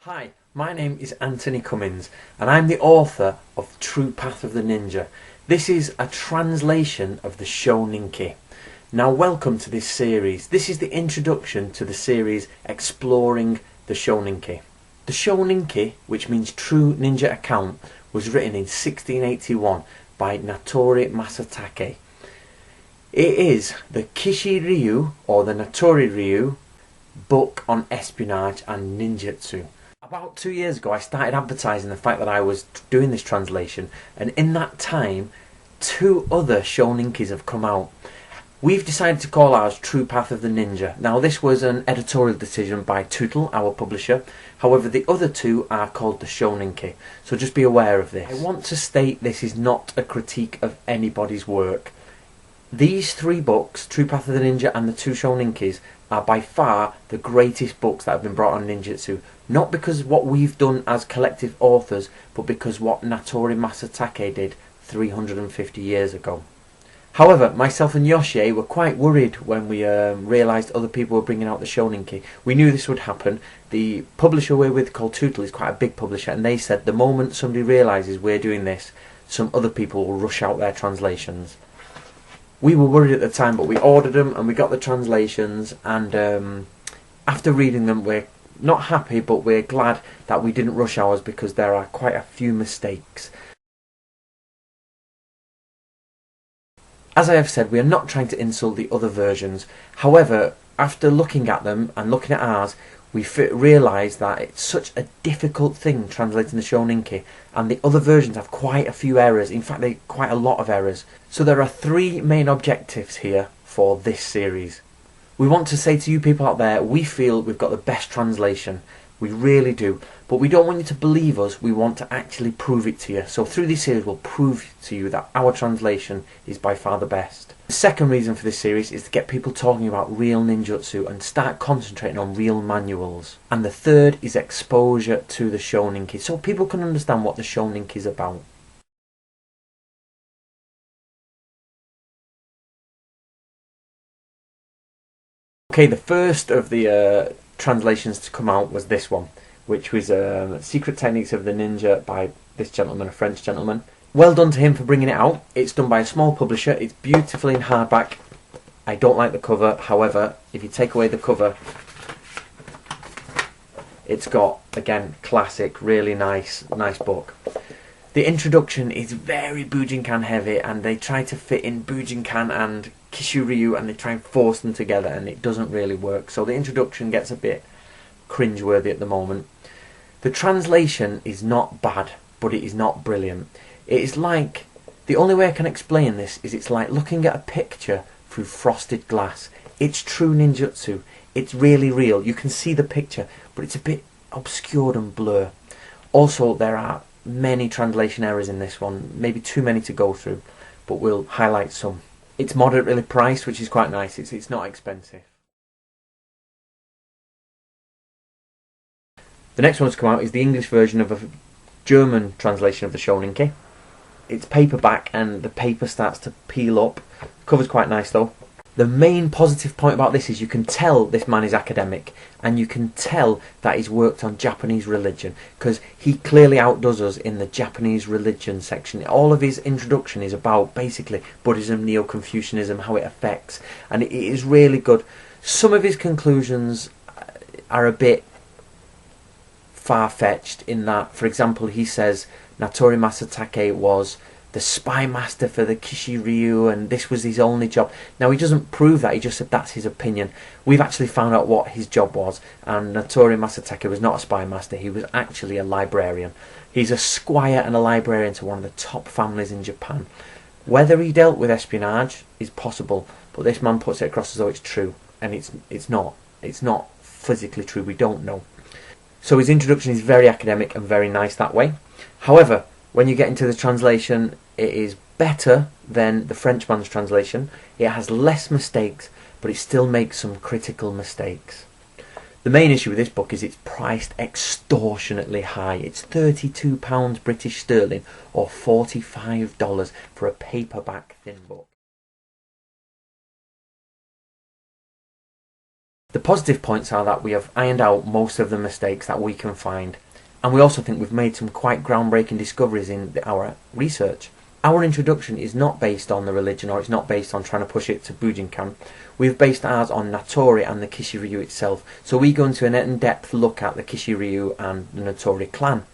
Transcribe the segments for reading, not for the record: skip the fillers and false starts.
Hi, my name is Antony Cummins and I'm the author of True Path of the Ninja. This is a translation of the Shoninki. Now welcome to this series. This is the introduction to the series exploring the Shoninki. The Shoninki, which means True Ninja Account, was written in 1681 by Natori Masatake. It is the Kishi Ryu or the Natori Ryu book on espionage and ninjutsu. About 2 years ago I started advertising the fact that I was doing this translation, and in that time 2 other Shoninkis have come out. We've decided to call ours True Path of the Ninja. Now this was an editorial decision by Tootle, our publisher. However, the other 2 are called the Shoninki, so just be aware of this. I want to state this is not a critique of anybody's work. These 3 books, True Path of the Ninja and the 2 Shoninkis, are by far the greatest books that have been brought on ninjutsu. Not because of what we've done as collective authors, but because what Natori Masatake did 350 years ago. However, myself and Yoshi were quite worried when we realised other people were bringing out the Shoninki. We knew this would happen. The publisher we're with, called Tootle, is quite a big publisher, and they said the moment somebody realises we're doing this, some other people will rush out their translations. We were worried at the time, but we ordered them and we got the translations, and after reading them we're not happy, but we're glad that we didn't rush ours because there are quite a few mistakes. As I have said, we are not trying to insult the other versions. However, after looking at them and looking at ours, we realised that it's such a difficult thing translating the Shoninki, and the other versions have quite a few errors. In fact, quite a lot of errors. So there are 3 main objectives here for this series. We want to say to you people out there, we feel we've got the best translation. We really do. But we don't want you to believe us, we want to actually prove it to you. So through this series we'll prove to you that our translation is by far the best. The second reason for this series is to get people talking about real ninjutsu and start concentrating on real manuals. And the third is exposure to the Shoninki, so people can understand what the Shoninki is about. Okay, the first of the translations to come out was this one, which was Secret Techniques of the Ninja by this gentleman, a French gentleman. Well done to him for bringing it out. It's done by a small publisher. It's beautiful in hardback. I don't like the cover. However, if you take away the cover, it's got, again, classic, really nice book. The introduction is very Bujinkan heavy, and they try to fit in Bujinkan and Kishiryu, and they try and force them together, and it doesn't really work. So the introduction gets a bit cringeworthy at the moment. The translation is not bad, but it is not brilliant. It is like, the only way I can explain this is it's like looking at a picture through frosted glass. It's true ninjutsu. It's really real. You can see the picture, but it's a bit obscured and blur. Also, there are many translation errors in this one, maybe too many to go through, but we'll highlight some. It's moderately priced, which is quite nice. It's not expensive. The next one to come out is the English version of a German translation of the Shoninki. It's paperback and the paper starts to peel up. The cover's quite nice though. The main positive point about this is you can tell this man is academic, and you can tell that he's worked on Japanese religion, because he clearly outdoes us in the Japanese religion section. All of his introduction is about basically Buddhism, Neo-Confucianism, how it affects, and it is really good. Some of his conclusions are a bit far-fetched in that, for example, he says Natori Masatake was the spy master for the Kishi Ryu, and this was his only job. Now, he doesn't prove that, he just said that's his opinion. We've actually found out what his job was, and Natori Masatake was not a spy master, he was actually a librarian. He's a squire and a librarian to one of the top families in Japan. Whether he dealt with espionage is possible, but this man puts it across as though it's true, and it's not. It's not physically true, we don't know. So his introduction is very academic and very nice that way. However, when you get into the translation, it is better than the Frenchman's translation. It has less mistakes, but it still makes some critical mistakes. The main issue with this book is it's priced extortionately high. It's £32 British sterling or $45 for a paperback thin book. The positive points are that we have ironed out most of the mistakes that we can find, and we also think we've made some quite groundbreaking discoveries in our research. Our introduction is not based on the religion, or it's not based on trying to push it to Bujinkan. We've based ours on Natori and the Kishi-ryu itself, so we go into an in-depth look at the Kishi-ryu and the Natori clan.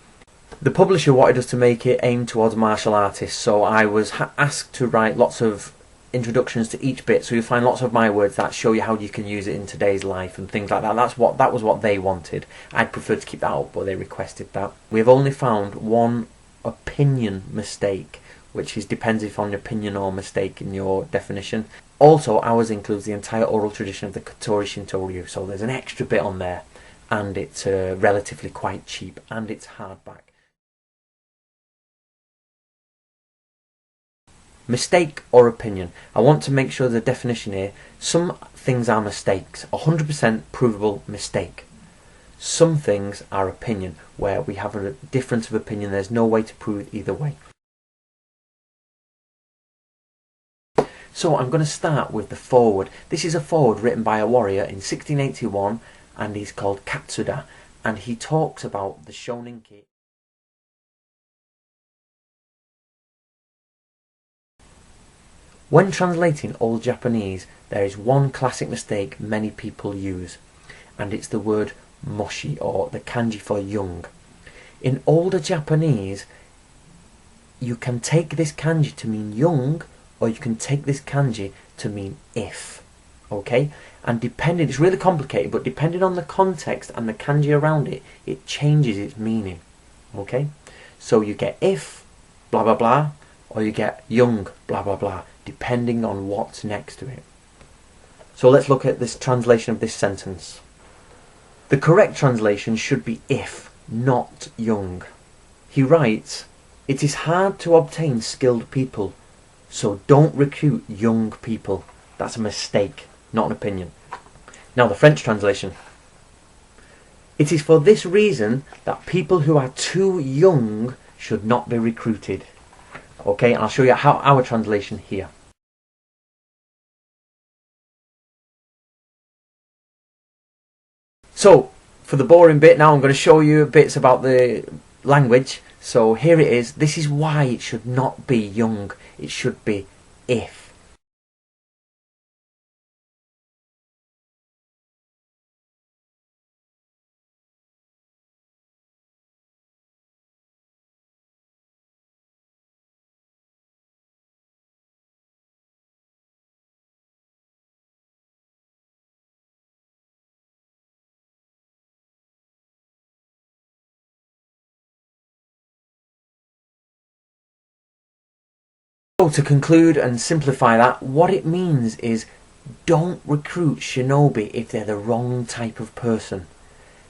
The publisher wanted us to make it aimed towards martial artists, so I was asked to write lots of introductions to each bit, so you'll find lots of my words that show you how you can use it in today's life and things like that. That was what they wanted. I'd prefer to keep that out, but they requested that. We've only found one opinion mistake, which depends if on opinion or mistake in your definition. Also, ours includes the entire oral tradition of the Katori Shinto-ryu, so there's an extra bit on there, and it's relatively quite cheap, and it's hardback. Mistake or opinion. I want to make sure the definition here. Some things are mistakes, 100% provable mistake. Some things are opinion, where we have a difference of opinion. There's no way to prove it either way. So I'm going to start with the foreword. This is a foreword written by a warrior in 1681, and he's called Katsuda, and he talks about the Shoninki. When translating Old Japanese, there is one classic mistake many people use, and it's the word moshi, or the kanji for young. In older Japanese, you can take this kanji to mean young, or you can take this kanji to mean if. Okay? And depending, it's really complicated, but depending on the context and the kanji around it, it changes its meaning. Okay? So you get if, blah blah blah, or you get young, blah blah blah, depending on what's next to it. So let's look at this translation of this sentence. The correct translation should be if, not young. He writes, "It is hard to obtain skilled people, so don't recruit young people." That's a mistake, not an opinion. Now the French translation. "It is for this reason that people who are too young should not be recruited." Okay, and I'll show you how our translation here. So, for the boring bit now, I'm going to show you bits about the language. So here it is. This is why it should not be young. It should be if. So to conclude and simplify that, what it means is don't recruit shinobi if they're the wrong type of person.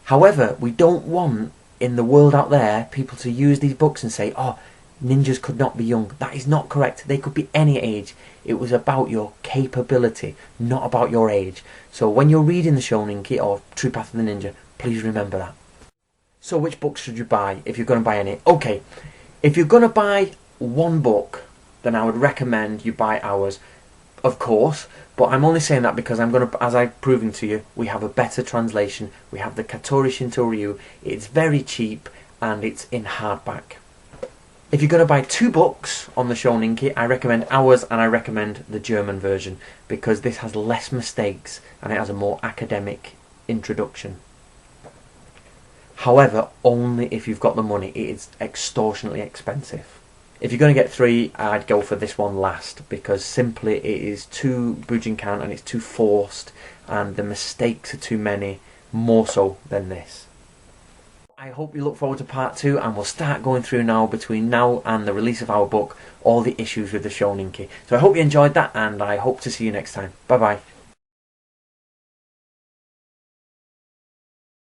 However, we don't want in the world out there people to use these books and say, oh, ninjas could not be young. That is not correct. They could be any age. It was about your capability, not about your age. So when you're reading the Shoninki or True Path of the Ninja, please remember that. So which books should you buy if you're going to buy any? Okay, if you're going to buy one book, then I would recommend you buy ours, of course, but I'm only saying that because I'm going to, as I've proven to you, we have a better translation. We have the Katori Shinto-ryu. It's very cheap and it's in hardback. If you're going to buy two books on the Shoninki, I recommend ours and I recommend the German version because this has less mistakes and it has a more academic introduction. However, only if you've got the money. It is extortionately expensive. If you're going to get three, I'd go for this one last because simply it is too Bujinkan and it's too forced and the mistakes are too many, more so than this. I hope you look forward to part 2 and we'll start going through now, between now and the release of our book, all the issues with the Shoninki. So I hope you enjoyed that and I hope to see you next time. Bye bye.